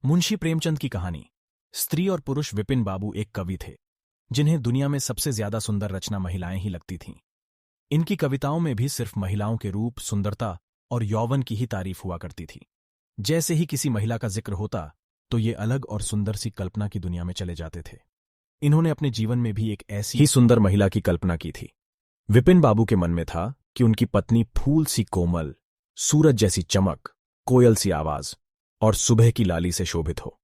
मुंशी प्रेमचंद की कहानी। स्त्री और पुरुष। विपिन बाबू एक कवि थे जिन्हें दुनिया में सबसे ज्यादा सुंदर रचना महिलाएं ही लगती थीं। इनकी कविताओं में भी सिर्फ महिलाओं के रूप, सुंदरता और यौवन की ही तारीफ हुआ करती थी। जैसे ही किसी महिला का जिक्र होता तो ये अलग और सुंदर सी कल्पना की दुनिया में चले जाते थे। इन्होंने अपने जीवन में भी एक ऐसी ही सुंदर महिला की कल्पना की थी। विपिन बाबू के मन में था कि उनकी पत्नी फूल सी कोमल, सूरज जैसी चमक, कोयल सी आवाज और सुबह की लाली से शोभित हो।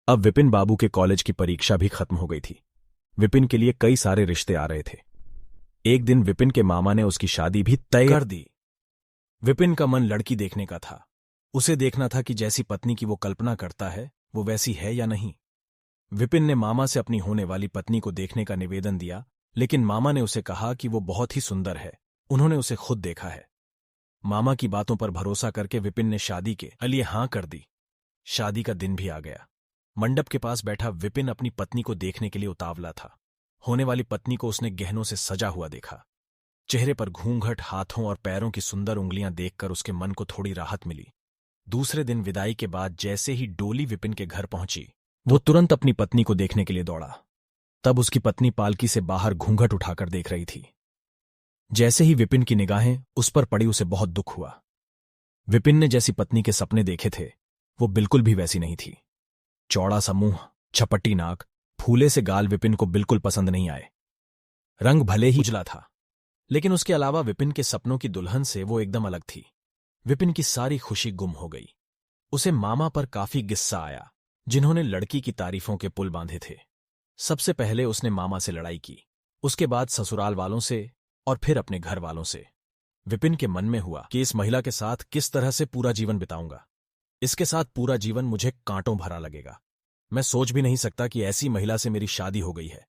अब विपिन बाबू के कॉलेज की परीक्षा भी खत्म हो गई थी। विपिन के लिए कई सारे रिश्ते आ रहे थे। एक दिन विपिन के मामा ने उसकी शादी भी तय कर दी। विपिन का मन लड़की देखने का था। उसे देखना था कि जैसी पत्नी की वो कल्पना करता है वो वैसी है या नहीं। विपिन ने मामा से अपनी होने वाली पत्नी को देखने का निवेदन दिया, लेकिन मामा ने उसे कहा कि वो बहुत ही सुंदर है, उन्होंने उसे खुद देखा है। मामा की बातों पर भरोसा करके विपिन ने शादी के लिए हां कर दी। शादी का दिन भी आ गया। मंडप के पास बैठा विपिन अपनी पत्नी को देखने के लिए उतावला था। होने वाली पत्नी को उसने गहनों से सजा हुआ देखा। चेहरे पर घूंघट, हाथों और पैरों की सुंदर उंगलियां देखकर उसके मन को थोड़ी राहत मिली। दूसरे दिन विदाई के बाद जैसे ही डोली विपिन के घर पहुंची, वो तुरंत अपनी पत्नी को देखने के लिए दौड़ा। तब उसकी पत्नी पालकी से बाहर घूंघट उठाकर देख रही थी। जैसे ही विपिन की निगाहें उस पर पड़ी, उसे बहुत दुख हुआ। विपिन ने जैसी पत्नी के सपने देखे थे वो बिल्कुल भी वैसी नहीं थी। चौड़ा सा मुंह, छपट्टी नाक, फूले से गाल विपिन को बिल्कुल पसंद नहीं आए। रंग भले ही उजला था, लेकिन उसके अलावा विपिन के सपनों की दुल्हन से वो एकदम अलग थी। विपिन की सारी खुशी गुम हो गई। उसे मामा पर काफी गुस्सा आया, जिन्होंने लड़की की तारीफों के पुल बांधे थे। सबसे पहले उसने मामा से लड़ाई की, उसके बाद ससुराल वालों से और फिर अपने घर वालों से। विपिन के मन में हुआ कि इस महिला के साथ किस तरह से पूरा जीवन बिताऊंगा। इसके साथ पूरा जीवन मुझे कांटों भरा लगेगा। मैं सोच भी नहीं सकता कि ऐसी महिला से मेरी शादी हो गई है।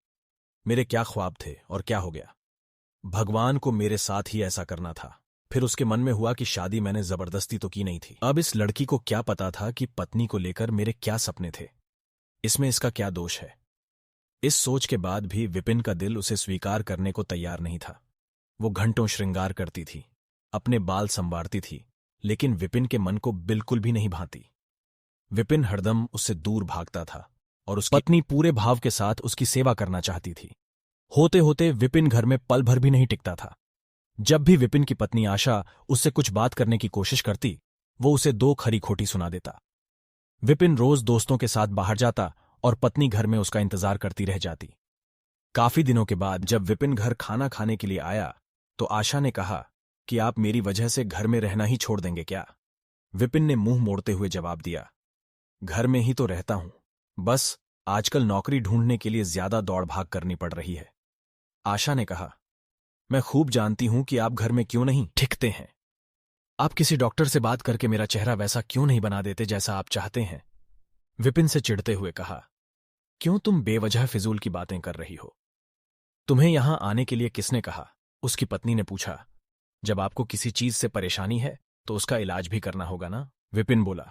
मेरे क्या ख्वाब थे और क्या हो गया। भगवान को मेरे साथ ही ऐसा करना था। फिर उसके मन में हुआ कि शादी मैंने जबरदस्ती तो की नहीं थी। अब इस लड़की को क्या पता था कि पत्नी को लेकर मेरे क्या सपने थे। इसमें इसका क्या दोष है। इस सोच के बाद भी विपिन का दिल उसे स्वीकार करने को तैयार नहीं था। वो घंटों श्रृंगार करती थी, अपने बाल संवारती थी, लेकिन विपिन के मन को बिल्कुल भी नहीं भाती। विपिन हरदम उससे दूर भागता था और उसकी पत्नी पूरे भाव के साथ उसकी सेवा करना चाहती थी। होते होते विपिन घर में पल भर भी नहीं टिकता था। जब भी विपिन की पत्नी आशा उससे कुछ बात करने की कोशिश करती, वो उसे दो खरी खोटी सुना देता। विपिन रोज दोस्तों के साथ बाहर जाता और पत्नी घर में उसका इंतजार करती रह जाती। काफी दिनों के बाद जब विपिन घर खाना खाने के लिए आया तो आशा ने कहा कि आप मेरी वजह से घर में रहना ही छोड़ देंगे क्या। विपिन ने मुंह मोड़ते हुए जवाब दिया, घर में ही तो रहता हूं, बस आजकल नौकरी ढूंढने के लिए ज्यादा दौड़ भाग करनी पड़ रही है। आशा ने कहा, मैं खूब जानती हूं कि आप घर में क्यों नहीं टिकते हैं। आप किसी डॉक्टर से बात करके मेरा चेहरा वैसा क्यों नहीं बना देते जैसा आप चाहते हैं। विपिन से चिढ़ते हुए कहा, क्यों तुम बेवजह फिजूल की बातें कर रही हो। तुम्हें यहां आने के लिए किसने कहा। उसकी पत्नी ने पूछा, जब आपको किसी चीज से परेशानी है तो उसका इलाज भी करना होगा ना। विपिन बोला,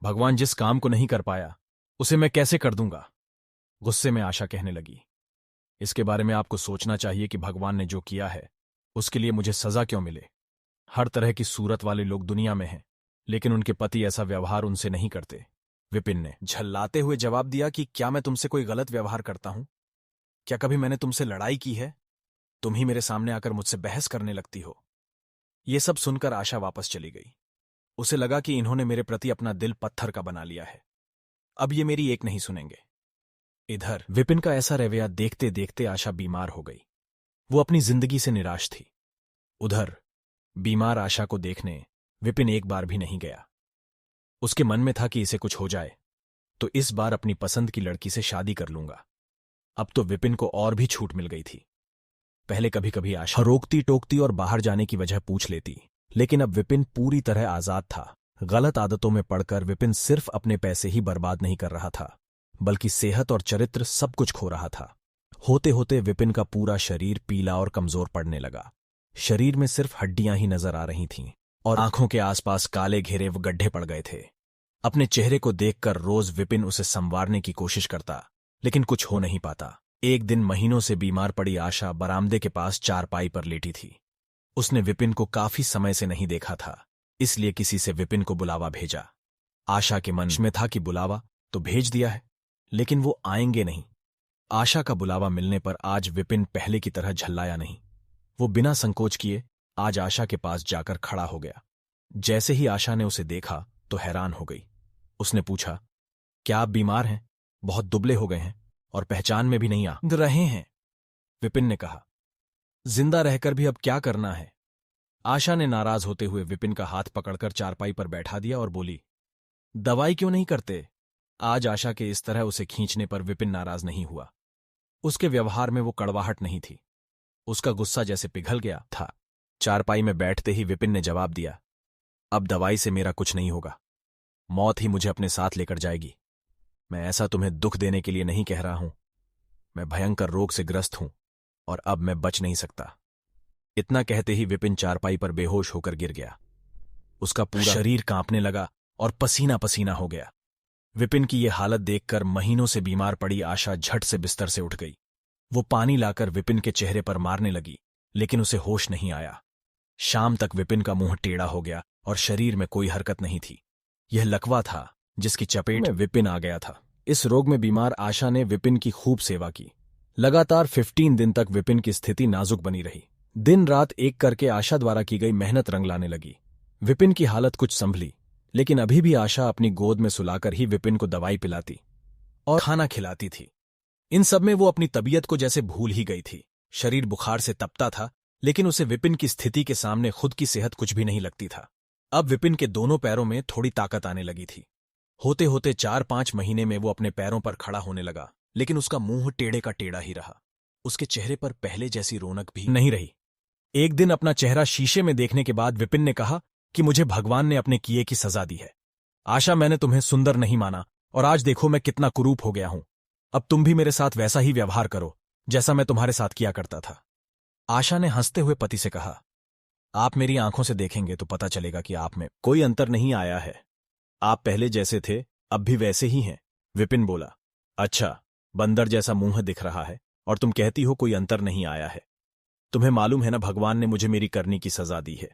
भगवान जिस काम को नहीं कर पाया उसे मैं कैसे कर दूंगा। गुस्से में आशा कहने लगी, इसके बारे में आपको सोचना चाहिए कि भगवान ने जो किया है उसके लिए मुझे सजा क्यों मिले। हर तरह की सूरत वाले लोग दुनिया में हैं, लेकिन उनके पति ऐसा व्यवहार उनसे नहीं करते। विपिन ने झल्लाते हुए जवाब दिया कि क्या मैं तुमसे कोई गलत व्यवहार करता हूं। क्या कभी मैंने तुमसे लड़ाई की है। तुम ही मेरे सामने आकर मुझसे बहस करने लगती हो। ये सब सुनकर आशा वापस चली गई। उसे लगा कि इन्होंने मेरे प्रति अपना दिल पत्थर का बना लिया है। अब ये मेरी एक नहीं सुनेंगे। इधर विपिन का ऐसा रवैया देखते देखते आशा बीमार हो गई। वो अपनी जिंदगी से निराश थी। उधर बीमार आशा को देखने विपिन एक बार भी नहीं गया। उसके मन में था कि इसे कुछ हो जाए तो इस बार अपनी पसंद की लड़की से शादी कर लूंगा। अब तो विपिन को और भी छूट मिल गई थी। पहले कभी कभी आशा रोकती टोकती और बाहर जाने की वजह पूछ लेती, लेकिन अब विपिन पूरी तरह आजाद था। गलत आदतों में पड़कर विपिन सिर्फ अपने पैसे ही बर्बाद नहीं कर रहा था, बल्कि सेहत और चरित्र सब कुछ खो रहा था। होते होते विपिन का पूरा शरीर पीला और कमजोर पड़ने लगा। शरीर में सिर्फ हड्डियां ही नजर आ रही थीं और आंखों के आसपास काले घेरे व गड्ढे पड़ गए थे। अपने चेहरे को देखकर रोज विपिन उसे संवारने की कोशिश करता, लेकिन कुछ हो नहीं पाता। एक दिन महीनों से बीमार पड़ी आशा बरामदे के पास चारपाई पर लेटी थी। उसने विपिन को काफी समय से नहीं देखा था, इसलिए किसी से विपिन को बुलावा भेजा। आशा के मन में था कि बुलावा तो भेज दिया है, लेकिन वो आएंगे नहीं। आशा का बुलावा मिलने पर आज विपिन पहले की तरह झल्लाया नहीं। वो बिना संकोच किए आज आशा के पास जाकर खड़ा हो गया। जैसे ही आशा ने उसे देखा तो हैरान हो गई। उसने पूछा, क्या आप बीमार हैं? बहुत दुबले हो गए हैं और पहचान में भी नहीं आ रहे हैं। विपिन ने कहा, जिंदा रहकर भी अब क्या करना है? आशा ने नाराज होते हुए विपिन का हाथ पकड़कर चारपाई पर बैठा दिया और बोली, दवाई क्यों नहीं करते? आज आशा के इस तरह उसे खींचने पर विपिन नाराज नहीं हुआ। उसके व्यवहार में वो कड़वाहट नहीं थी। उसका गुस्सा जैसे पिघल गया था। चारपाई में बैठते ही विपिन ने जवाब दिया, अब दवाई से मेरा कुछ नहीं होगा। मौत ही मुझे अपने साथ लेकर जाएगी। मैं ऐसा तुम्हें दुख देने के लिए नहीं कह रहा हूं। मैं भयंकर रोग से ग्रस्त हूं और अब मैं बच नहीं सकता। इतना कहते ही विपिन चारपाई पर बेहोश होकर गिर गया। उसका पूरा शरीर कांपने लगा और पसीना पसीना हो गया। विपिन की यह हालत देखकर महीनों से बीमार पड़ी आशा झट से बिस्तर से उठ गई। वो पानी लाकर विपिन के चेहरे पर मारने लगी, लेकिन उसे होश नहीं आया। शाम तक विपिन का मुंह टेढ़ा हो गया और शरीर में कोई हरकत नहीं थी। यह लकवा था जिसकी चपेट में विपिन आ गया था। इस रोग में बीमार आशा ने विपिन की खूब सेवा की। लगातार 15 दिन तक विपिन की स्थिति नाजुक बनी रही। दिन रात एक करके आशा द्वारा की गई मेहनत रंग लाने लगी। विपिन की हालत कुछ संभली, लेकिन अभी भी आशा अपनी गोद में सुलाकर ही विपिन को दवाई पिलाती और खाना खिलाती थी। इन सब में वो अपनी तबीयत को जैसे भूल ही गई थी। शरीर बुखार से तपता था, लेकिन उसे विपिन की स्थिति के सामने खुद की सेहत कुछ भी नहीं लगती था। अब विपिन के दोनों पैरों में थोड़ी ताकत आने लगी थी। होते होते 4-5 महीने में वो अपने पैरों पर खड़ा होने लगा, लेकिन उसका मुंह टेढ़े का टेढ़ा ही रहा। उसके चेहरे पर पहले जैसी रौनक भी नहीं रही। एक दिन अपना चेहरा शीशे में देखने के बाद विपिन ने कहा कि मुझे भगवान ने अपने किए की सजा दी है। आशा, मैंने तुम्हें सुंदर नहीं माना और आज देखो मैं कितना कुरूप हो गया हूं। अब तुम भी मेरे साथ वैसा ही व्यवहार करो जैसा मैं तुम्हारे साथ किया करता था। आशा ने हंसते हुए पति से कहा, आप मेरी आंखों से देखेंगे तो पता चलेगा कि आप में कोई अंतर नहीं आया है। आप पहले जैसे थे अब भी वैसे ही हैं। विपिन बोला, अच्छा, बंदर जैसा मुंह दिख रहा है और तुम कहती हो कोई अंतर नहीं आया है। तुम्हें मालूम है ना, भगवान ने मुझे मेरी करनी की सजा दी है।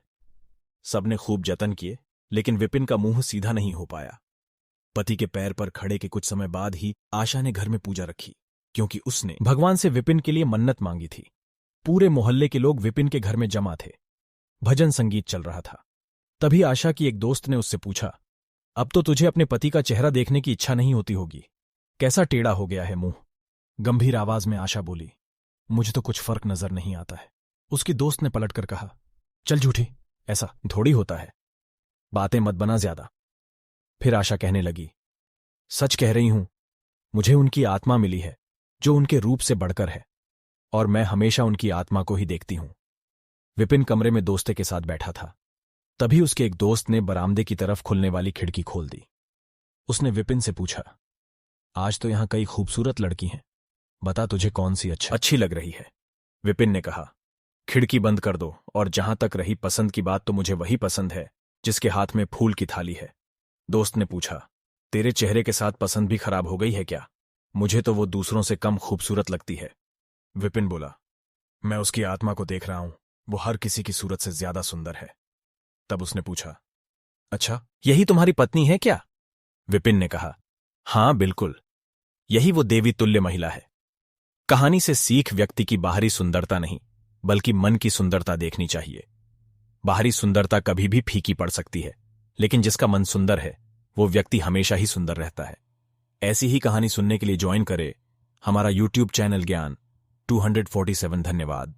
सबने खूब जतन किए, लेकिन विपिन का मुंह सीधा नहीं हो पाया। पति के पैर पर खड़े के कुछ समय बाद ही आशा ने घर में पूजा रखी, क्योंकि उसने भगवान से विपिन के लिए मन्नत मांगी थी। पूरे मोहल्ले के लोग विपिन के घर में जमा थे। भजन संगीत चल रहा था। तभी आशा की एक दोस्त ने उससे पूछा, अब तो तुझे अपने पति का चेहरा देखने की इच्छा नहीं होती होगी, कैसा टेढ़ा हो गया है मुंह? गंभीर आवाज में आशा बोली, मुझे तो कुछ फर्क नजर नहीं आता है। उसकी दोस्त ने पलटकर कहा, चल झूठी, ऐसा थोड़ी होता है, बातें मत बना ज्यादा। फिर आशा कहने लगी, सच कह रही हूं, मुझे उनकी आत्मा मिली है जो उनके रूप से बढ़कर है, और मैं हमेशा उनकी आत्मा को ही देखती हूं। विपिन कमरे में दोस्ते के साथ बैठा था। तभी उसके एक दोस्त ने बरामदे की तरफ खुलने वाली खिड़की खोल दी। उसने विपिन से पूछा, आज तो यहां कई खूबसूरत लड़की हैं, बता तुझे कौन सी अच्छी लग रही है? विपिन ने कहा, खिड़की बंद कर दो, और जहां तक रही पसंद की बात, तो मुझे वही पसंद है जिसके हाथ में फूल की थाली है। दोस्त ने पूछा, तेरे चेहरे के साथ पसंद भी खराब हो गई है क्या? मुझे तो वो दूसरों से कम खूबसूरत लगती है। विपिन बोला, मैं उसकी आत्मा को देख रहा हूं, वो हर किसी की सूरत से ज्यादा सुंदर है। तब उसने पूछा, अच्छा, यही तुम्हारी पत्नी है क्या? विपिन ने कहा, हां बिल्कुल, यही वो देवी तुल्य महिला है। कहानी से सीख व्यक्ति की बाहरी सुंदरता नहीं, बल्कि मन की सुंदरता देखनी चाहिए। बाहरी सुंदरता कभी भी फीकी पड़ सकती है, लेकिन जिसका मन सुंदर है वो व्यक्ति हमेशा ही सुंदर रहता है। ऐसी ही कहानी सुनने के लिए ज्वाइन करें हमारा YouTube चैनल ज्ञान 247। धन्यवाद।